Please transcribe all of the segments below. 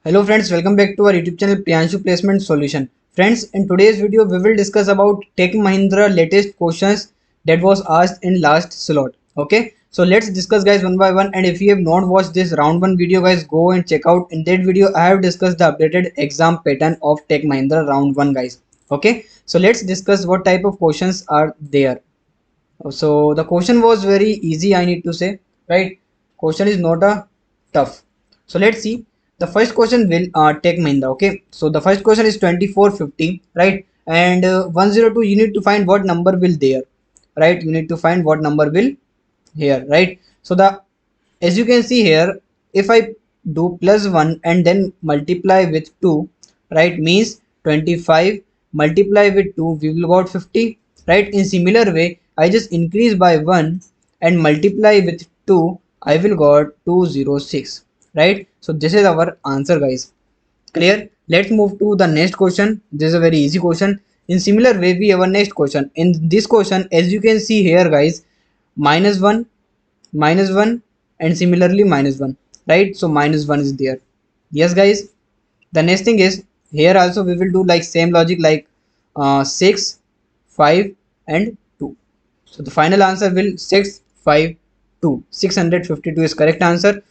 Hello friends, welcome back to our YouTube channel Priyanshu Placement Solution. Friends, in today's video we will discuss about Tech Mahindra latest questions that was asked in last slot. Okay, so let's discuss guys one by one, and if you have not watched this round 1 video guys, go and check out. In that video I have discussed the updated exam pattern of Tech Mahindra round 1 guys. Okay, so let's discuss what type of questions are there. So the question was very easy, I need to say, right? Question is not a tough. So let's see. The first question will take Mahindra. Okay. So the first question is 2450, right? And 102. You need to find what number will there, right? You need to find what number will here, right? So the as you can see here, if I do plus 1 and then multiply with 2, right, means 25 multiply with 2 we will got 50, right? In similar way I just increase by 1 and multiply with 2 I will got 206, right? So this is our answer guys. Clear? Let's move to the next question. This is a very easy question. In similar way we have a next question. In this question as you can see here guys, minus 1, minus 1 and similarly minus 1, right? So minus 1 is there. Yes guys. The next thing is here also we will do like same logic like 6, 5 and 2. So the final answer will 6, 5, 2. 652 is correct answer.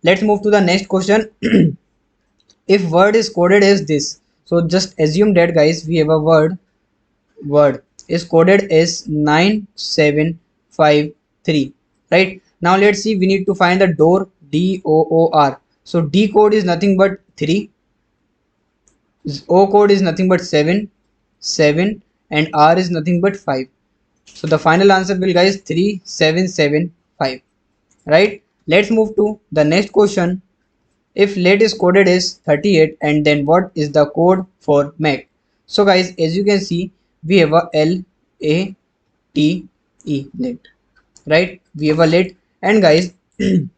Let's move to the next question. If word is coded as this, so just assume that guys we have a word is coded as 9753, right? Now let's see, we need to find the door, door. So D code is nothing but 3, O code is nothing but 7 and R is nothing but 5. So the final answer will guys 3775, right? Let's move to the next question. If late is coded as 38 and then what is the code for Mac? So guys as you can see we have a LATE, late, right? We have a late, and guys L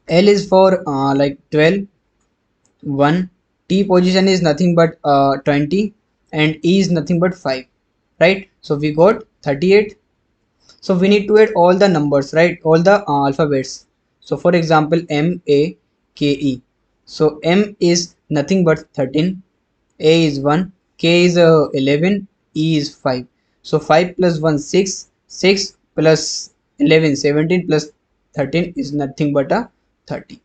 is for like 12, 1, T position is nothing but 20 and E is nothing but 5, right? So we got 38. So we need to add all the numbers, right? All the alphabets. So for example MAKE. So M is nothing but 13, A is 1, K is 11, E is 5. So 5 plus 1 6, 6 plus 11 17 plus 13 is nothing but a 30,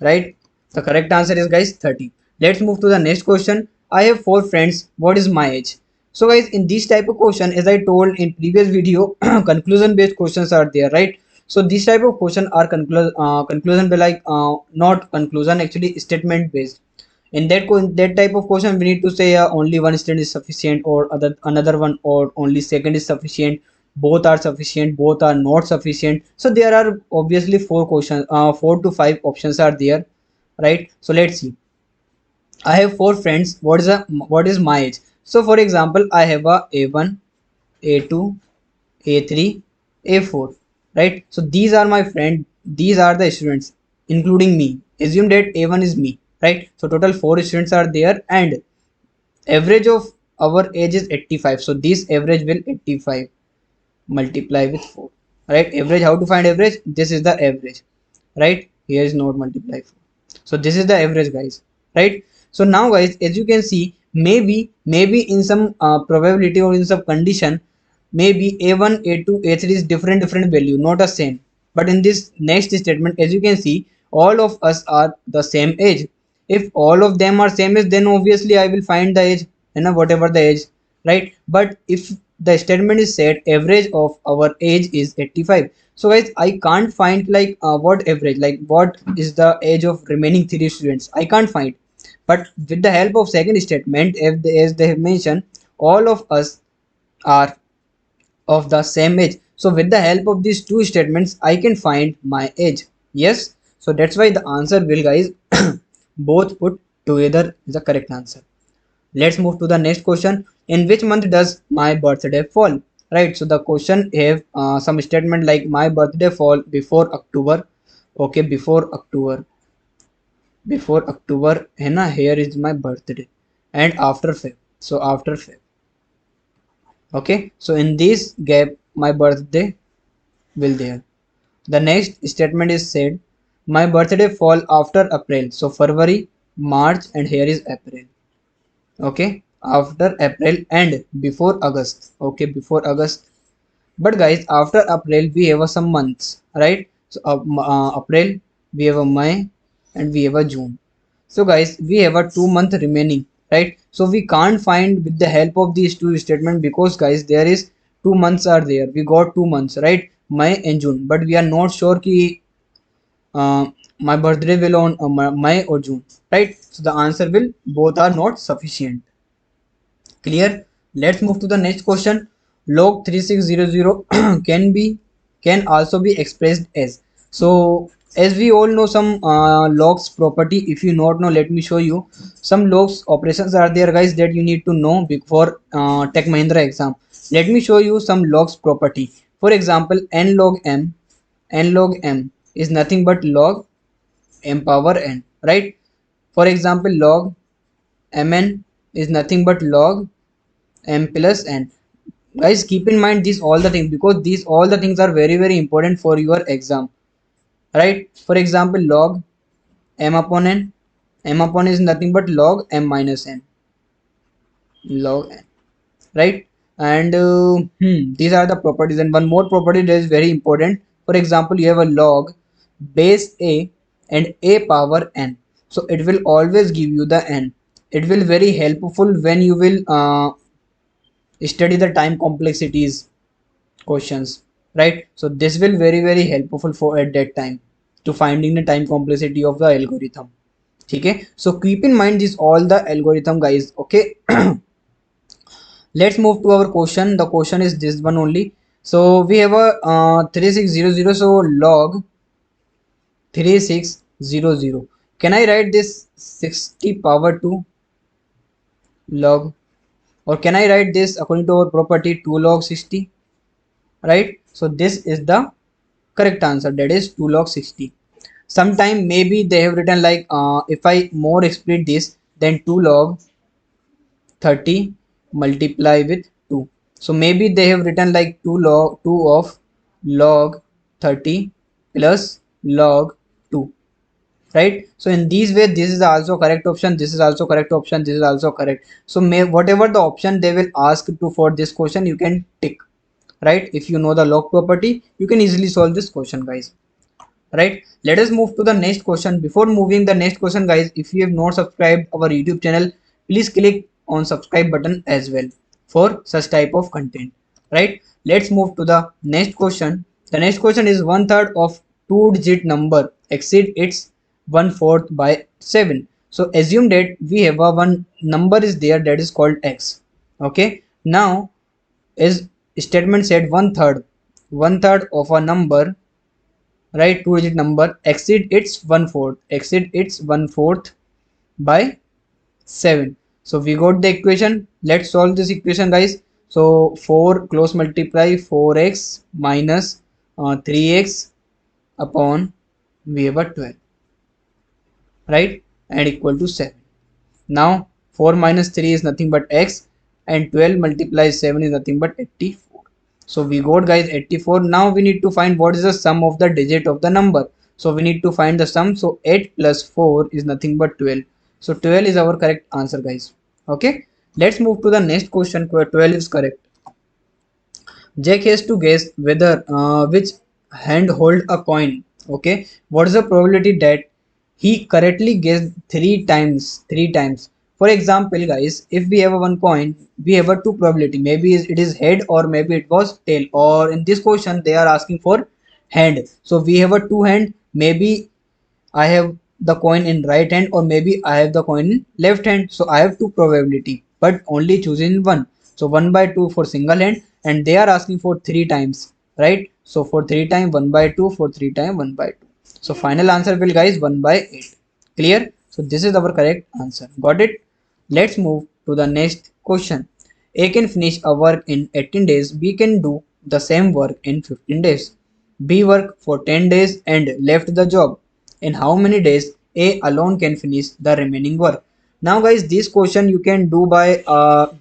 right? The correct answer is guys 30. Let's move to the next question. I have 4 friends, what is my age? So guys in this type of question, as I told in previous video, conclusion based questions are there, right? So this type of question are conclusion be like not conclusion, actually statement based. In that type of question we need to say only one statement is sufficient, or another one, or only second is sufficient, both are sufficient, both are not sufficient. So there are obviously 4 questions, 4 to 5 options are there, right? So let's see. I have 4 friends, what is my age? So for example I have a A1, A2, A3, A4, right? So these are my friend, these are the students including me. Assume that A1 is me, right? So total 4 students are there, and average of our age is 85. So this average will 85 multiply with 4, right? Average, how to find average? This is the average, right? Here is not multiply 4. So this is the average guys, right? So now guys as you can see, maybe in some probability or in some condition, maybe A1, A2, A3 is different value, not the same. But in this next statement as you can see, all of us are the same age. If all of them are same age, then obviously I will find the age, whatever the age, right? But if the statement is said average of our age is 85, so guys I can't find like what average, like what is the age of remaining 3 students, I can't find. But with the help of second statement, if as they have mentioned, all of us are of the same age, so with the help of these 2 statements I can find my age. Yes, so that's why the answer will guys both put together is the correct answer. Let's move to the next question. In which month does my birthday fall? Right. So the question have some statement like my birthday fall before October. Okay, before October. Before October, है ना? Here is my birthday, and after Feb. So after Feb. Okay. So in this gap, my birthday will there. The next statement is said my birthday fall after April. So February, March, and here is April. Okay, after April and before August. Okay, before August. But guys, after April we have some months, right? So April, we have a May, and we have a June. So guys, we have a 2 month remaining, right? So we can't find with the help of these two statements, because guys, there is 2 months are there. We got 2 months, right? May and June, but we are not sure ki my birthday will on May or June, right? So the answer will both are not sufficient. Clear? Let's move to the next question. Log 3600 can also be expressed as. So as we all know some logs property. If you not know, let me show you. Some logs operations are there, guys, that you need to know before Tech Mahindra exam. Let me show you some logs property. For example, n log m is nothing but log m power n, right? For example, log mn is nothing but log m plus n. Guys, keep in mind these all the things, because these all the things are very important for your exam, right? For example, log m upon n, m upon n is nothing but log m minus n, log n, right? And these are the properties. And one more property that is very important. For example, you have a log base a and a power n, so it will always give you the n. It will very helpful when you will study the time complexities questions, right? So this will very helpful for at that time to finding the time complexity of the algorithm. Okay, so keep in mind this all the algorithm, guys. Okay. Let's move to our question. The question is this one only. So we have a 3600. So log 3600, can I write this 60 power 2 log, or can I write this according to our property 2 log 60, right? So this is the correct answer, that is 2 log 60. Sometime maybe they have written like if I more explain this, then 2 log 30 multiply with 2. So maybe they have written like 2 of log 30 plus log 2, right? So in these way, this is also correct option, this is also correct option, this is also correct. So may whatever the option they will ask to for this question, you can tick, right? If you know the log property, you can easily solve this question, guys, right? Let us move to the next question. Before moving the next question, guys, if you have not subscribed our YouTube channel, please click on subscribe button as well for such type of content, right? Let's move to the next question. The next question is one third of two digit number exceed its one fourth by 7. So assume that we have a one number is there that is called x. Okay, now is statement said one third of a number, right, two digit number exceed its one fourth by 7. So we got the equation. Let's solve this equation, guys. So 4 close multiply 4x minus 3x upon we have a 12, right, and equal to 7. Now 4 minus 3 is nothing but x, and 12 multiplies 7 is nothing but 84. So we got, guys, 84. Now we need to find what is the sum of the digit of the number. So we need to find the sum. So 8 plus 4 is nothing but 12. So 12 is our correct answer, guys. Okay, let's move to the next question where 12 is correct. Jack has to guess whether which hand hold a coin. Okay, what is the probability that he correctly guessed three times? Three times. For example, guys, if we have a one coin, we have a two probability. Maybe it is head or maybe it was tail. Or in this question, they are asking for hand. So we have a two hand. Maybe I have the coin in right hand or maybe I have the coin in left hand. So I have two probability, but only choosing one. So 1 by 2 for single hand, and they are asking for three times, right? So for three time 1 by 2, for three time 1 by 2. So final answer will, guys, 1 by 8. Clear? So this is our correct answer. Got it? Let's move to the next question. A can finish a work in 18 days. B can do the same work in 15 days. B worked for 10 days and left the job. In how many days A alone can finish the remaining work? Now, guys, this question you can do by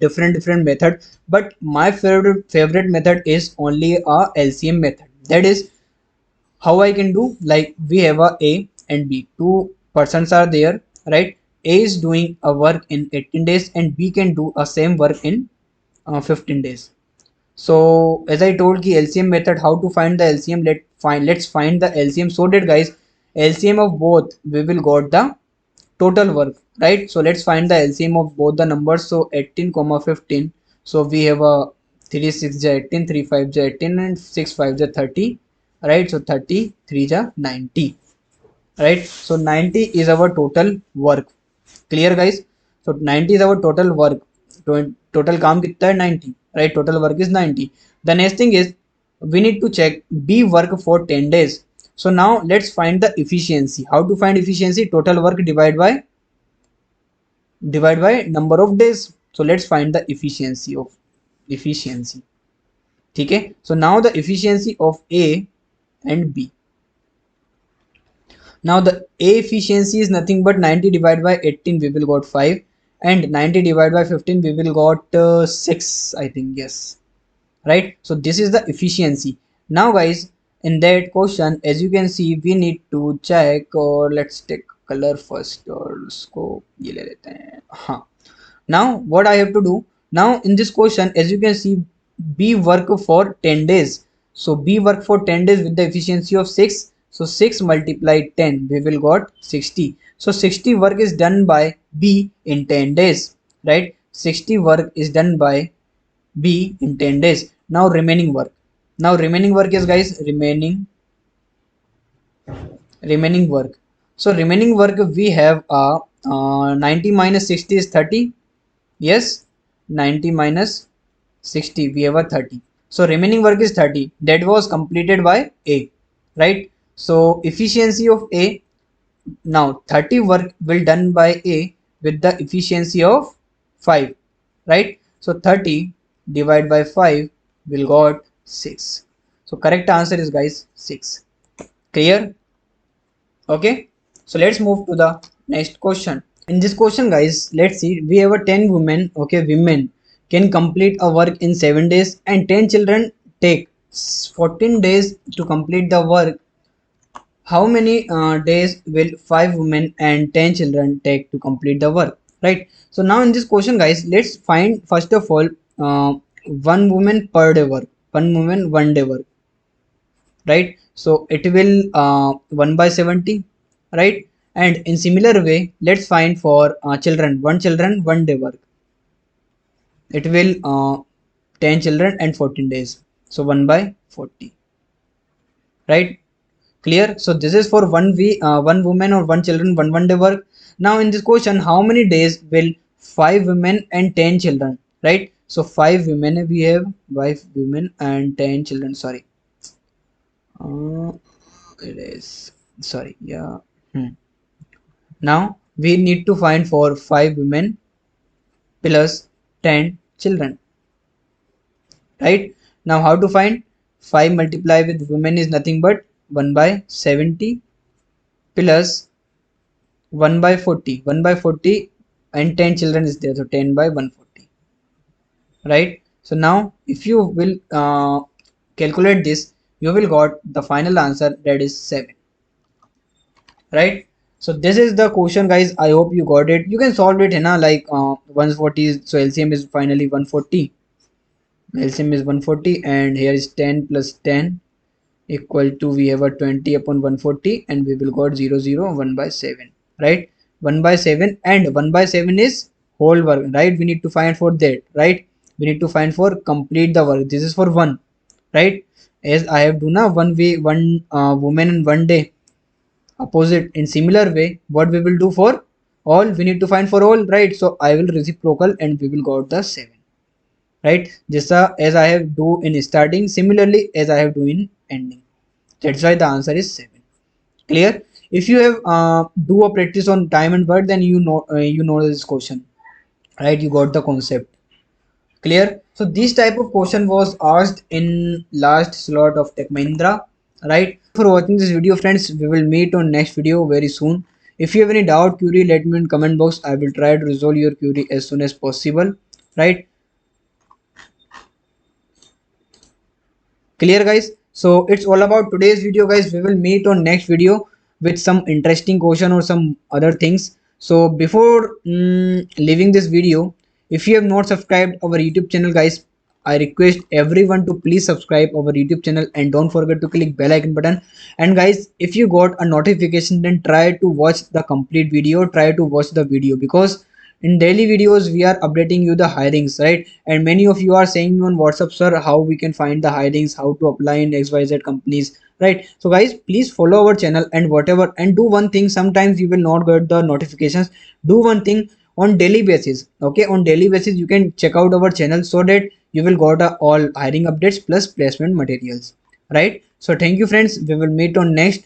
different method, but my favorite method is only a LCM method. That is how I can do, like we have a and B, two persons are there, right? A is doing a work in 18 days and B can do a same work in 15 days. So as I told ki LCM method, how to find the LCM, let's find the LCM, so that guys LCM of both we will got the total work, right? So let's find the LCM of both the numbers. So 18 comma 15, so we have a 3 6 ja 18, 3 5 ja 18 and 6 5 ja 30, right? So 30 3 ja 90, right? So 90 is our total work. Clear guys? So 90 is our total work. Total काम कितना है 90, right? Total work is 90. The next thing is we need to check B work for 10 days. So now let's find the efficiency. How to find efficiency? Total work divide by number of days. So let's find the efficiency. Okay. So now the efficiency of A and B. Now the A efficiency is nothing but 90 divided by 18 we will got 5 and 90 divided by 15 we will got 6, I think, yes, right? So this is the efficiency. Now guys, in that question, as you can see, we need to check, or let's take color first, or उसको ये ले लेते हैं, हाँ. Now what I have to do, now in this question, as you can see, B work for 10 days. So B work for 10 days with the efficiency of 6. So 6 multiplied 10, we will got 60. So 60 work is done by B in 10 days, right? 60 work is done by B in 10 days. Now remaining work. Now remaining work is guys remaining work. So remaining work we have 90 minus 60 is 30. Yes, 90 minus 60 we have a 30. So remaining work is 30 that was completed by A, right? So efficiency of A, now 30 work will done by A with the efficiency of 5, right? So 30 divided by 5 will got 6. So correct answer is guys 6. Clear? Okay, so let's move to the next question. In this question guys, let's see, we have a 10 women. Okay, women can complete a work in 7 days and 10 children take 14 days to complete the work. How many days will 5 women and 10 children take to complete the work, right? So now in this question guys, let's find first of all one woman per day work, one woman 1 day work, right? So it will 1 by 70, right? And in similar way, let's find for children, 1 day work, it will 10 children and 14 days, so 1 by 40, right? Clear? So this is for one woman or one children, one day work. Now in this question, how many days will 5 women and 10 children, right? So 5 women, we have 5 women and 10 children, sorry, uh, it is, sorry, yeah. Now we need to find for 5 women plus 10 children, right? Now how to find? 5 multiply with women is nothing but 1 by 70 plus 1 by 40, 1 by 40 and 10 children is there, so 10 by 140, right? So now if you will calculate this, you will got the final answer, that is 7, right? So this is the question guys, I hope you got it. You can solve it, na, like 140 is, so LCM is finally 140, LCM is 140 and here is 10 plus 10 equal to, we have a 20 upon 140 and we will got 0 0 1 by 7, right? 1 by 7 and 1 by 7 is whole work, right? We need to find for that, right? We need to find for complete the work. This is for 1, right? As I have do now, one woman in 1 day, opposite in similar way, what we will do for all, we need to find for all, right? So I will reciprocal and we will got the 7, right? Just as I have do in starting, similarly as I have do in ending. That's why the answer is 7. Clear? If you have do a practice on time and word, then you know this question, right? You got the concept. Clear? So this type of question was asked in last slot of Tech Mahindra, right? For watching this video, friends, we will meet on next video very soon. If you have any doubt, query, let me in comment box. I will try to resolve your query as soon as possible, right? Clear guys? So it's all about today's video guys. We will meet on next video with some interesting question or some other things. So before leaving this video, if you have not subscribed our YouTube channel, guys, I request everyone to please subscribe our YouTube channel and don't forget to click bell icon button. And guys, if you got a notification, then try to watch the complete video. Try to watch the video, because in daily videos we are updating you the hirings, right? And many of you are saying me on WhatsApp, sir, how we can find the hirings, how to apply in XYZ companies, right? So guys, please follow our channel and whatever, and do one thing. Sometimes you will not get the notifications. Do one thing on daily basis. Okay, on daily basis you can check out our channel, so that you will got all hiring updates plus placement materials, right? So thank you friends, we will meet on next